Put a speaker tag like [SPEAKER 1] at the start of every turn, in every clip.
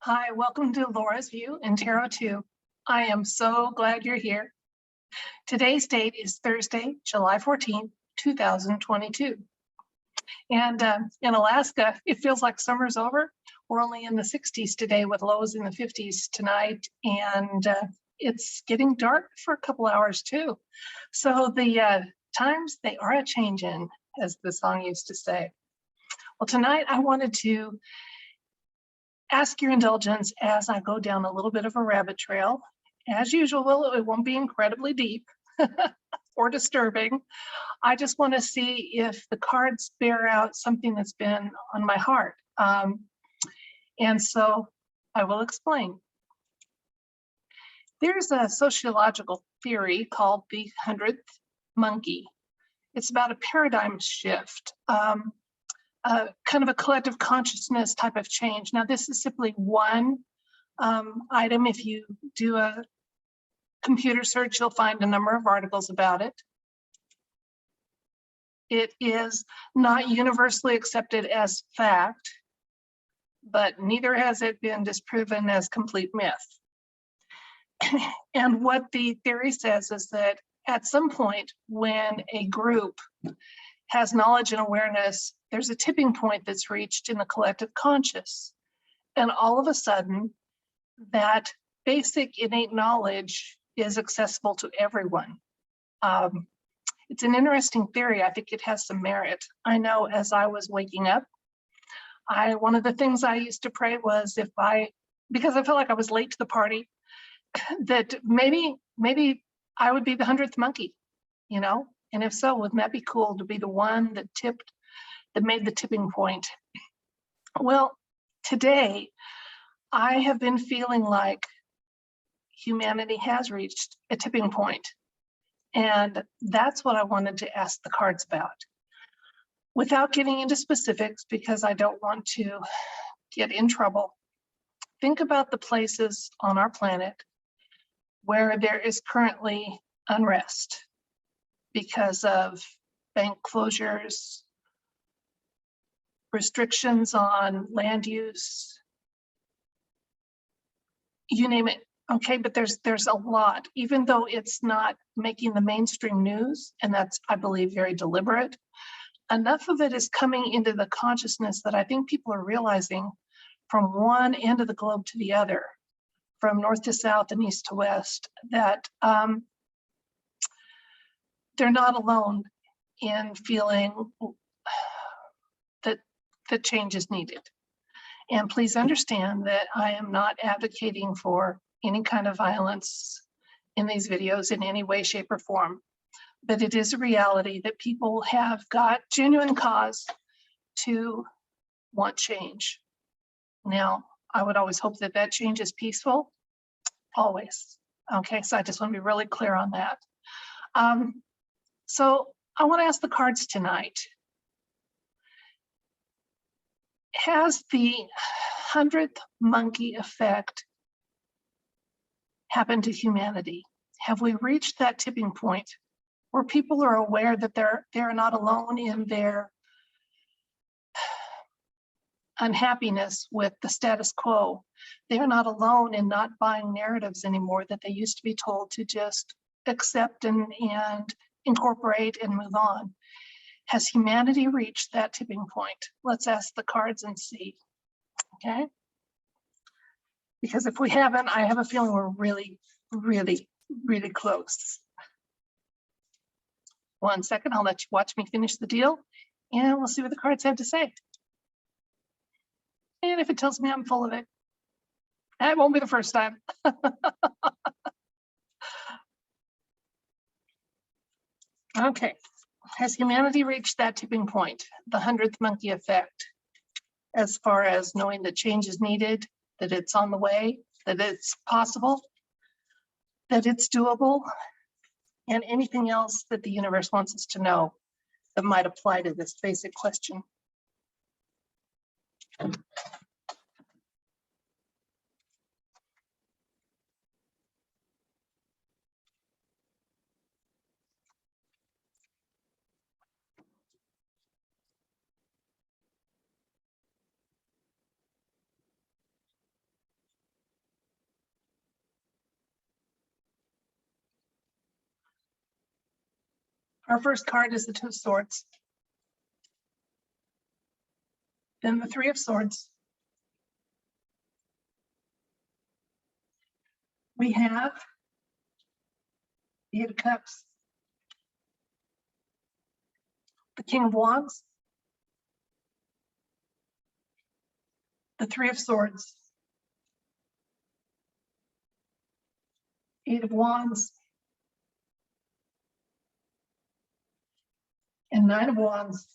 [SPEAKER 1] Hi, welcome to Laura's View in Tarot 2. I am so glad you're here. Today's date is Thursday, July 14th, 2022. And in Alaska, it feels like summer's over. We're only in the 60s today with lows in the 50s tonight. And it's getting dark for a couple hours too. So the times, they are a changin', as the song used to say. Well, tonight I wanted to ask your indulgence as I go down a little bit of a rabbit trail. As usual, it won't be incredibly deep or disturbing. I just want to see if the cards bear out something that's been on my heart. And so I will explain. There's a sociological theory called the 100th monkey. It's about a paradigm shift. Kind of a collective consciousness type of change. Now, this is simply one item. If you do a computer search, you'll find a number of articles about it. It is not universally accepted as fact, but neither has it been disproven as complete myth. And what the theory says is that at some point when a group has knowledge and awareness, there's a tipping point that's reached in the collective conscious. And all of a sudden, that basic innate knowledge is accessible to everyone. It's an interesting theory. I think it has some merit. I know as I was waking up, one of the things I used to pray was because I felt like I was late to the party, that maybe I would be the 100th monkey, you know? And if so, wouldn't that be cool to be the one that made the tipping point? Well, today I have been feeling like humanity has reached a tipping point. And that's what I wanted to ask the cards about. Without getting into specifics, because I don't want to get in trouble, think about the places on our planet where there is currently unrest because of bank closures, restrictions on land use, you name it. Okay, but there's a lot, even though it's not making the mainstream news, and that's, I believe, very deliberate. Enough of it is coming into the consciousness that I think people are realizing from one end of the globe to the other, from north to south and east to west, that they're not alone in feeling that change is needed. And please understand that I am not advocating for any kind of violence in these videos in any way, shape, or form. But it is a reality that people have got genuine cause to want change. Now, I would always hope that that change is peaceful, always. Okay, so I just want to be really clear on that. So I want to ask the cards tonight. Has the 100th monkey effect happened to humanity? Have we reached that tipping point where people are aware that they're not alone in their unhappiness with the status quo? They're not alone in not buying narratives anymore that they used to be told to just accept and incorporate and move on. Has humanity reached that tipping point? Let's ask the cards and see, okay? Because if we haven't, I have a feeling we're really, really, really close. 1 second, I'll let you watch me finish the deal, and we'll see what the cards have to say. And if it tells me I'm full of it, that won't be the first time. Okay, has humanity reached that tipping point, the 100th monkey effect, as far as knowing that change is needed, that it's on the way, that it's possible, that it's doable, and anything else that the universe wants us to know that might apply to this basic question? Our first card is the Two of Swords. Then the Three of Swords. We have the Eight of Cups, the King of Wands, the Three of Swords, Eight of Wands, and Nine of Wands.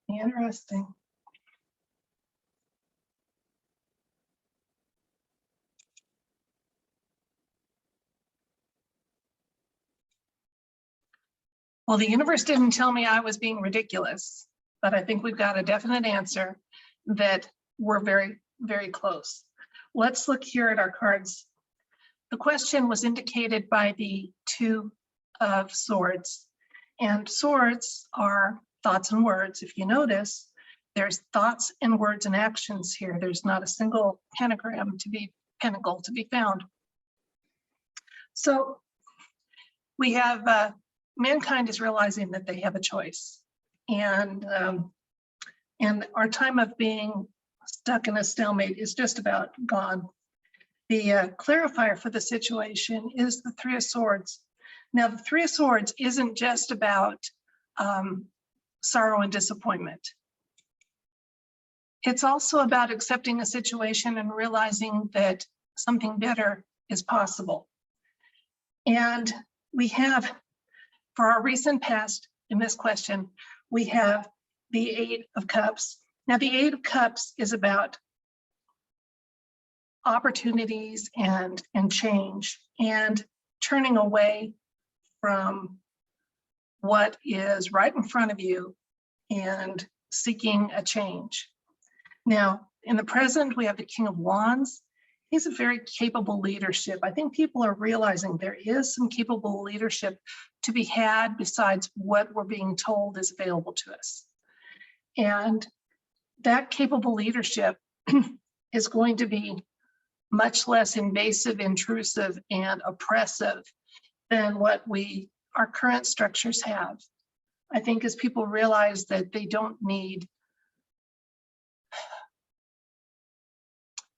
[SPEAKER 1] Interesting. Well, the universe didn't tell me I was being ridiculous, but I think we've got a definite answer that we're very, very close. Let's look here at our cards. The question was indicated by the Two of Swords, and swords are thoughts and words. If you notice, there's thoughts and words and actions here. There's not a single pentacle to be found. So we have mankind is realizing that they have a choice, and our time of being stuck in a stalemate is just about gone. The clarifier for the situation is the Three of Swords. Now, the Three of Swords isn't just about sorrow and disappointment. It's also about accepting a situation and realizing that something better is possible. And we have, for our recent past in this question, we have the Eight of Cups. Now, the Eight of Cups is about opportunities and change, and turning away from what is right in front of you and seeking a change. Now, in the present, we have the King of Wands. He's a very capable leadership. I think people are realizing there is some capable leadership to be had besides what we're being told is available to us. And that capable leadership is going to be much less invasive, intrusive, and oppressive than what our current structures have. I think as people realize that they don't need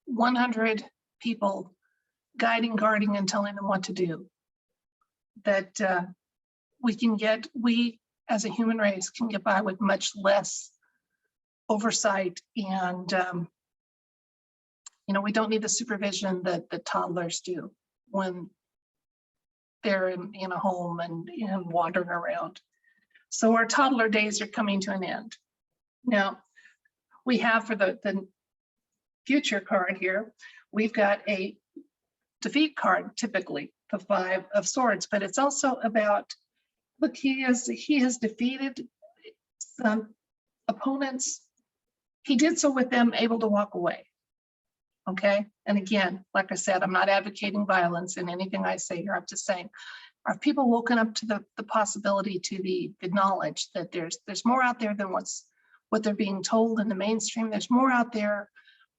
[SPEAKER 1] 100 people guiding, guarding, and telling them what to do, that we as a human race can get by with much less oversight, and we don't need the supervision that toddlers do when they're in a home and wandering around. So our toddler days are coming to an end. Now, we have for the future card here, we've got a defeat card, typically the Five of Swords, but it's also about, look, he has defeated some opponents. He did so with them able to walk away. Okay, and again, like I said, I'm not advocating violence in anything I say here. I'm just saying, are people woken up to the possibility, to the knowledge that there's more out there than what they're being told in the mainstream? There's more out there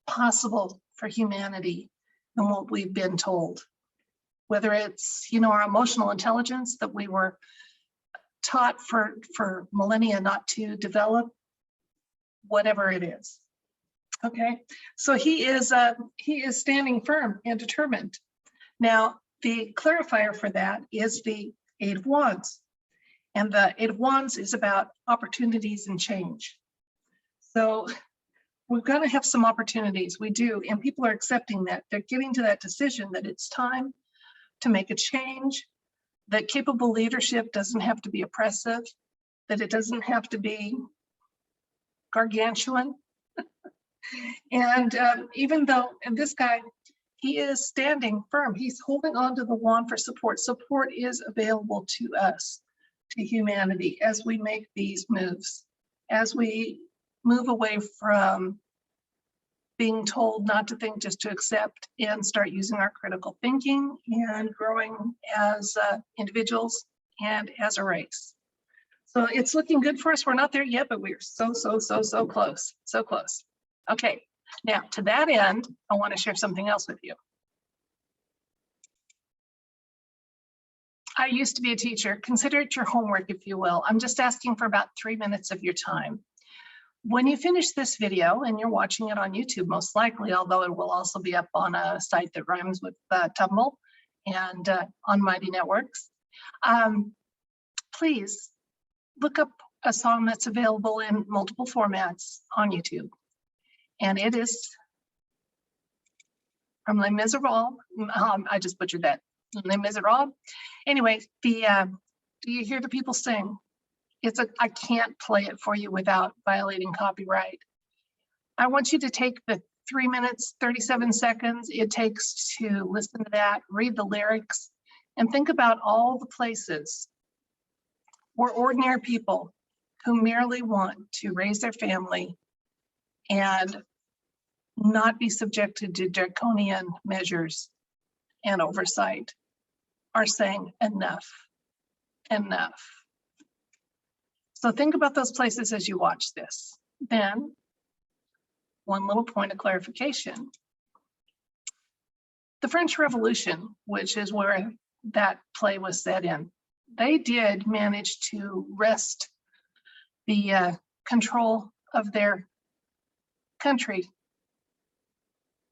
[SPEAKER 1] possible for humanity than what we've been told. Whether it's our emotional intelligence that we were taught for millennia not to develop, whatever it is. Okay, so he is standing firm and determined. Now, the clarifier for that is the Eight of Wands, and the Eight of Wands is about opportunities and change. So we've got to have some opportunities. We do, and people are accepting that. They're getting to that decision that it's time to make a change, that capable leadership doesn't have to be oppressive, that it doesn't have to be gargantuan. And even though, and this guy, he is standing firm. He's holding on to the wand for support. Support is available to us, to humanity, as we make these moves, as we move away from being told not to think, just to accept, and start using our critical thinking and growing as individuals and as a race. So it's looking good for us. We're not there yet, but we're so close, so close. Okay, now to that end, I want to share something else with you. I used to be a teacher. Consider it your homework, if you will. I'm just asking for about 3 minutes of your time. When you finish this video, and you're watching it on YouTube most likely, although it will also be up on a site that rhymes with Tumble and on Mighty Networks, please look up a song that's available in multiple formats on YouTube. And it is from Les Miserables. I just butchered that. Les Miserables. Anyway, do you hear the people sing? I can't play it for you without violating copyright. I want you to take the 3 minutes, 37 seconds it takes to listen to that, read the lyrics, and think about all the places where ordinary people who merely want to raise their family and not be subjected to draconian measures and oversight are saying enough, enough. So think about those places as you watch this. Then, one little point of clarification. The French Revolution, which is where that play was set in, they did manage to wrest the control of their country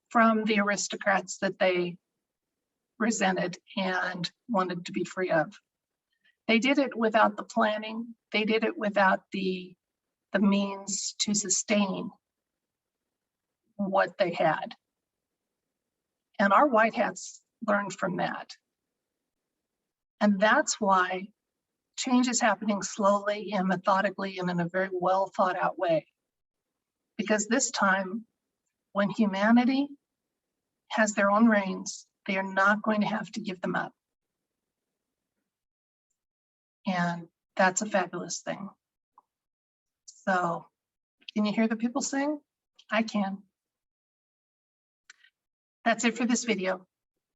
[SPEAKER 1] from the aristocrats that they resented and wanted to be free of. They did it without the planning. They did it without the means to sustain what they had. And our white hats learned from that. And that's why change is happening slowly and methodically and in a very well thought out way. Because this time, when humanity has their own reins, they are not going to have to give them up. And that's a fabulous thing. So, can you hear the people sing? I can. That's it for this video.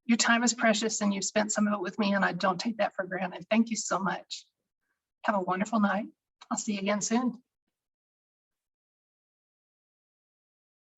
[SPEAKER 1] Your time is precious and you've spent some of it with me, and I don't take that for granted. Thank you so much. Have a wonderful night. I'll see you again soon.